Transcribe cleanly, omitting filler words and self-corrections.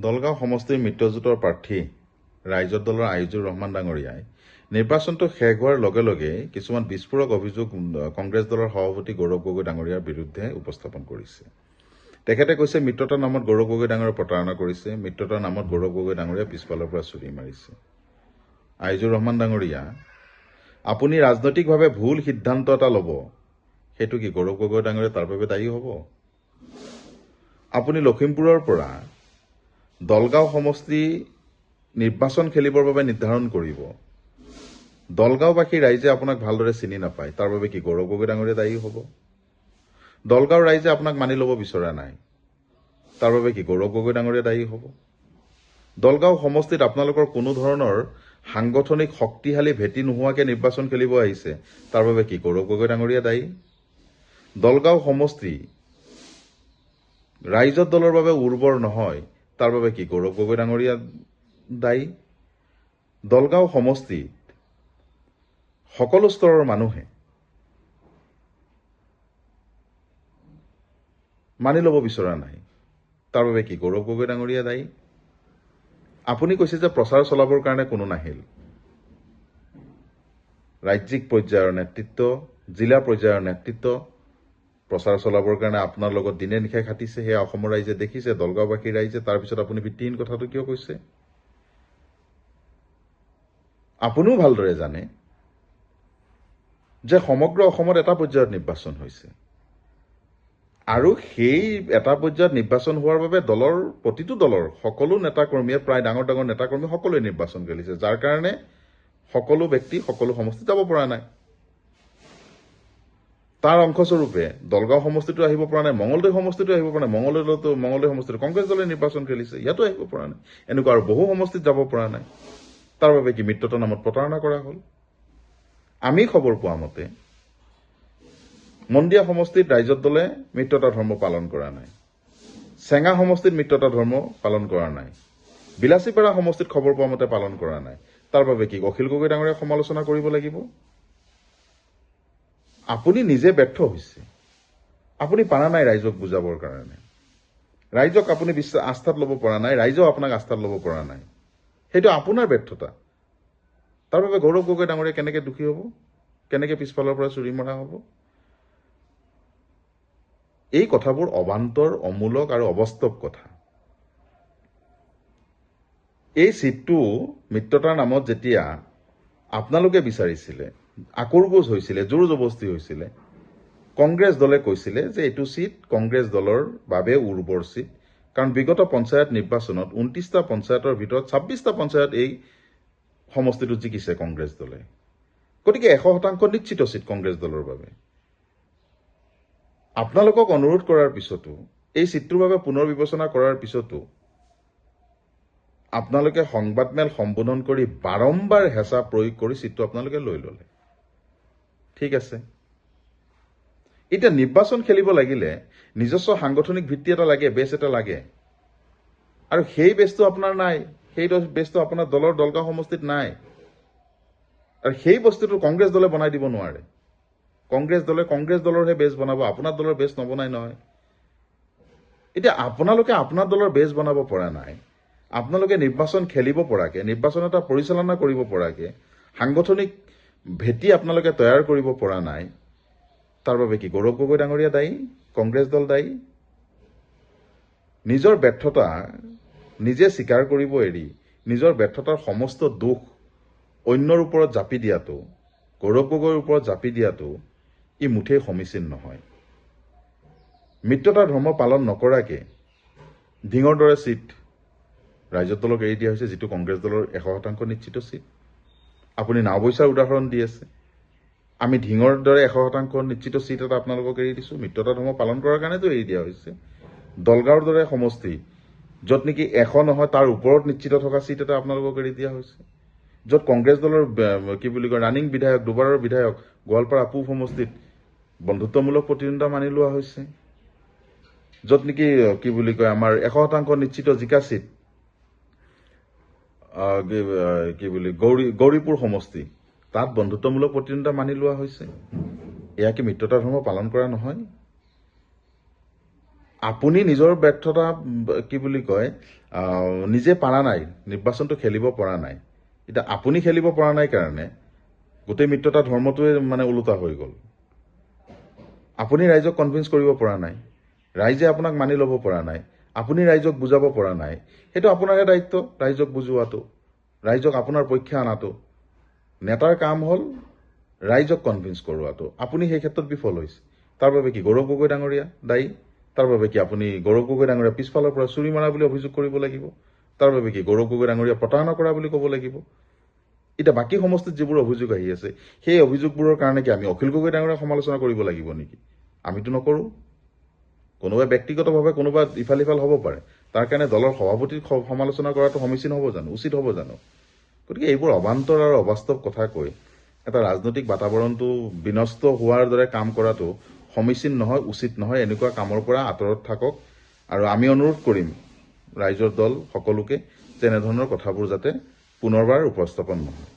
দলগাঁও সমষ্টিৰ মিত্ৰজোঁটৰ প্ৰাৰ্থী ৰাইজৰ দলৰ আইজুৰ ৰহমান ডাঙৰীয়াই নিৰ্বাচনটো শেষ হোৱাৰ লগে লগে কিছুমান বিস্ফোৰক অভিযোগ কংগ্ৰেছ দলৰ সভাপতি গৌৰৱ গগৈ ডাঙৰীয়াৰ বিৰুদ্ধে উপস্থাপন কৰিছে। তেখেতে কৈছে মিত্ৰতাৰ নামত গৌৰৱ গগৈ ডাঙৰীয়াই প্ৰতাৰণা কৰিছে, মিত্ৰতাৰ নামত গৌৰৱ গগৈ ডাঙৰীয়াই পিছফালৰ পৰা চুৰি মাৰিছে। আইজুৰ ৰহমান ডাঙৰীয়া, আপুনি ৰাজনৈতিকভাৱে ভুল সিদ্ধান্ত এটা ল'ব, সেইটো কি গৌৰৱ গগৈ ডাঙৰীয়া তাৰ বাবে দায়ী হ'ব? আপুনি লখিমপুৰৰ পৰা দলগাঁও সমষ্টি নিৰ্বাচন খেলিবৰ বাবে নিৰ্ধাৰণ কৰিব। দলগাঁওবাসী ৰাইজে আপোনাক ভালদৰে চিনি নাপায়, তাৰ বাবে কি গৌৰৱ গগৈ ডাঙৰীয়া দায়ী হ'ব? দলগাঁও ৰাইজে আপোনাক মানি ল'ব বিচৰা নাই, তাৰ বাবে কি গৌৰৱ গগৈ ডাঙৰীয়া দায়ী হ'ব? দলগাঁও সমষ্টিত আপোনালোকৰ কোনো ধৰণৰ সাংগঠনিক শক্তিশালী ভেটি নোহোৱাকৈ নিৰ্বাচন খেলিব আহিছে, তাৰ বাবে কি গৌৰৱ গগৈ ডাঙৰীয়া দায়ী? দলগাঁও সমষ্টি ৰাইজৰ দলৰ বাবে উৰ্বৰ নহয়, তাৰ বাবে কি গৌৰৱ গগৈ ডাঙৰীয়া দায়ী? দলগাঁও সমষ্টিত সকলো স্তৰৰ মানুহে মানি ল'ব বিচৰা নাই, তাৰ বাবে কি গৌৰৱ গগৈ ডাঙৰীয়া দায়ী? আপুনি কৈছে যে প্ৰচাৰ চলাবৰ কাৰণে কোনো নাহিল। ৰাজ্যিক পৰ্যায়ৰ নেতৃত্ব, জিলা পৰ্যায়ৰ নেতৃত্ব প্ৰচাৰ চলাবৰ কাৰণে আপোনাৰ লগত দিনে নিশাই খাটিছে, সেয়া অসমৰ ৰাইজে দেখিছে, দলগাঁওবাসীৰ ৰাইজে। তাৰপিছত আপুনি ভিত্তিহীন কথাটো কিয় কৈছে? আপুনিও ভালদৰে জানে যে সমগ্ৰ অসমত এটা পৰ্যায়ত নিৰ্বাচন হৈছে, আৰু সেই এটা পৰ্যায়ত নিৰ্বাচন হোৱাৰ বাবে দলৰ প্ৰতিটো দলৰ সকলো নেতাকৰ্মীয়ে, প্ৰায় ডাঙৰ ডাঙৰ নেতাকৰ্মী সকলোৱে নিৰ্বাচন খেলিছে, যাৰ কাৰণে সকলো ব্যক্তি সকলো সমষ্টিত যাব পৰা নাই। তাৰ অংশস্বৰূপে দলগাঁও সমষ্টিটো আহিব পৰা নাই, মঙলদৈ সমষ্টিটো আহিব পৰা নাই। মঙলদৈ সমষ্টিটো কংগ্ৰেছ দলে নিৰ্বাচন খেলিছে, ইয়াতো আহিব পৰা নাই। এনেকুৱা আৰু বহু সমষ্টিত যাব পৰা নাই। তাৰ বাবে কি মিত্ৰতাৰ নামত প্ৰতাৰণা কৰা হ'ল? আমি খবৰ পোৱা মতে মন্দিয়া সমষ্টিত ৰাইজৰ দলে মিত্ৰতা ধৰ্ম পালন কৰা নাই, চেঙা সমষ্টিত মিত্ৰতা ধৰ্ম পালন কৰা নাই, বিলাচীপাৰা সমষ্টিত খবৰ পোৱা মতে পালন কৰা নাই। তাৰ বাবে কি অখিল গগৈ ডাঙৰীয়াক সমালোচনা কৰিব লাগিব? আপুনি নিজে ব্যৰ্থ হৈছে। আপুনি পাৰা নাই ৰাইজক বুজাবৰ কাৰণে, ৰাইজক আপুনি আস্থাত ল'ব পৰা নাই, ৰাইজেও আপোনাক আস্থাত ল'ব পৰা নাই। সেইটো আপোনাৰ ব্যৰ্থতা। তাৰ বাবে গৌৰৱ গগৈ ডাঙৰীয়া কেনেকে দুখী হ'ব? কেনেকে পিছফালৰ পৰা চুৰি মৰা হ'ব? এই কথাবোৰ অবান্তৰ, অমূলক আৰু অবাস্তৱ কথা। এই চিটটো মিত্ৰতাৰ নামত যেতিয়া আপোনালোকে বিচাৰিছিলে, আকোৰগোজ হৈছিলে, জোৰ জবস্তি হৈছিলে, কংগ্ৰেছ দলে কৈছিলে যে এইটো চিট কংগ্ৰেছ দলৰ বাবে উৰ্বৰ চিট, কাৰণ বিগত পঞ্চায়ত নিৰ্বাচনত 29টা পঞ্চায়তৰ ভিতৰত 26টা পঞ্চায়ত এই সমষ্টিটোত জিকিছে কংগ্ৰেছ দলে। গতিকে 100% নিশ্চিত চিট কংগ্ৰেছ দলৰ বাবে। আপোনালোকক অনুৰোধ কৰাৰ পিছতো, এই চিটটোৰ বাবে পুনৰ বিবেচনা কৰাৰ পিছতো আপোনালোকে সংবাদমেল সম্বোধন কৰি বাৰম্বাৰ হেঁচা প্ৰয়োগ কৰি চিটটো আপোনালোকে লৈ ল'লে। ঠিক আছে, এতিয়া নিৰ্বাচন খেলিব লাগিলে নিজস্ব সাংগঠনিক ভিত্তি এটা লাগে, বেছ এটা লাগে, আৰু সেই বেছটো আপোনাৰ নাই। সেই বেছটো আপোনাৰ দলগাঁও সমষ্টিত নাই, আৰু সেই বস্তুটো কংগ্ৰেছ দলে বনাই দিব নোৱাৰে। কংগ্ৰেছ দলৰহে বেছ বনাব, আপোনাৰ দলৰ বেছ নবনাই নহয়। এতিয়া আপোনালোকে আপোনাৰ দলৰ বেছ বনাব পৰা নাই, আপোনালোকে নিৰ্বাচন খেলিব পৰাকে, নিৰ্বাচন এটা পৰিচালনা কৰিব পৰাকে সাংগঠনিক ভেটি আপোনালোকে তৈয়াৰ কৰিব পৰা নাই। তাৰ বাবে কি গৌৰৱ গগৈ ডাঙৰীয়া দায়ী? কংগ্ৰেছ দল দায়ী? নিজৰ ব্যৰ্থতা নিজে স্বীকাৰ কৰিব এৰি নিজৰ ব্যৰ্থতাৰ সমস্ত দুখ অন্যৰ ওপৰত জাপি দিয়াটো, গৌৰৱ গগৈৰ ওপৰত জাপি দিয়াটো ই মুঠেই সমীচীন নহয়। মিত্ৰতাৰ ধৰ্ম পালন নকৰাকে ধিঙৰ দৰে চিট ৰাইজৰ দলক এৰি দিয়া হৈছে, যিটো কংগ্ৰেছ দলৰ 100% নিশ্চিত চিট। আপুনি নাওবৈচাৰ উদাহৰণ দি আছে। আমি ধিঙৰ দৰে 100% নিশ্চিত চিট এটা আপোনালোকক এৰি দিছোঁ, মিত্ৰতা ধৰ্ম পালন কৰাৰ কাৰণেতো এৰি দিয়া হৈছে। দলগাঁৱৰ দৰে সমষ্টি, য'ত নেকি 100 নহয় তাৰ ওপৰত নিশ্চিত থকা চিট এটা আপোনালোকক এৰি দিয়া হৈছে, য'ত কংগ্ৰেছ দলৰ ৰানিং বিধায়ক, দুবাৰৰ বিধায়ক গোৱালপাৰা পূব সমষ্টিত বন্ধুত্বমূলক প্ৰতিদ্বন্দ্বিতা মানি লোৱা হৈছে, য'ত নেকি আমাৰ 100% নিশ্চিত জিকা চিট গৌৰীপুৰ সমষ্টি, তাত বন্ধুত্বমূলক প্ৰতিদ্বন্দ্বিতা মানি লোৱা হৈছে। এয়া কি মিত্ৰতা ধৰ্ম পালন কৰা নহয়? আপুনি নিজৰ ব্যৰ্থতা কি বুলি কয় নিজে পাৰা নাই, নিৰ্বাচনটো খেলিব পৰা নাই। এতিয়া আপুনি খেলিব পৰা নাই কাৰণে গোটেই মিত্ৰতা ধৰ্মটোৱে মানে ওলোটা হৈ গ'ল। আপুনি ৰাইজক কনভিন্স কৰিব পৰা নাই, ৰাইজে আপোনাক মানি ল'ব পৰা নাই, আপুনি ৰাইজক বুজাব পৰা নাই। সেইটো আপোনাৰহে দায়িত্ব, ৰাইজক বুজোৱাটো, ৰাইজক আপোনাৰ পক্ষে অনাটো। নেতাৰ কাম হ'ল ৰাইজক কনভিন্স কৰোৱাটো। আপুনি সেই ক্ষেত্ৰত বিফল হৈছে। তাৰ বাবে কি গৌৰৱ গগৈ ডাঙৰীয়া দায়ী? তাৰ বাবে কি আপুনি গৌৰৱ গগৈ ডাঙৰীয়া পিছফালৰ পৰা চুৰি মাৰা বুলি অভিযোগ কৰিব লাগিব? তাৰ বাবে কি গৌৰৱ গগৈ ডাঙৰীয়া প্ৰতাৰণা কৰা বুলি ক'ব লাগিব? এতিয়া বাকী সমষ্টিত যিবোৰ অভিযোগ আহি আছে, সেই অভিযোগবোৰৰ কাৰণে কি আমি অখিল গগৈ ডাঙৰীয়াক সমালোচনা কৰিব লাগিব নেকি? আমিতো নকৰোঁ। কোনোবাই ব্যক্তিগতভাৱে কোনোবা ইফাল সিফাল হ'ব পাৰে, তাৰ কাৰণে দলৰ সভাপতিক সমালোচনা কৰাটো সমীচীন হ'ব জানো, উচিত হ'ব জানো? গতিকে এইবোৰ অবান্তৰ আৰু অবাস্তৱ কথা কৈ এটা ৰাজনৈতিক বাতাবৰণটো বিনষ্ট হোৱাৰ দৰে কাম কৰাটো সমীচীন নহয়, উচিত নহয়। এনেকুৱা কামৰ পৰা আঁতৰত থাকক। আৰু আমি অনুৰোধ কৰিম ৰাইজৰ দল সকলোকে যে এনেধৰণৰ কথাবোৰ যাতে পুনৰবাৰ উপস্থাপন নহয়।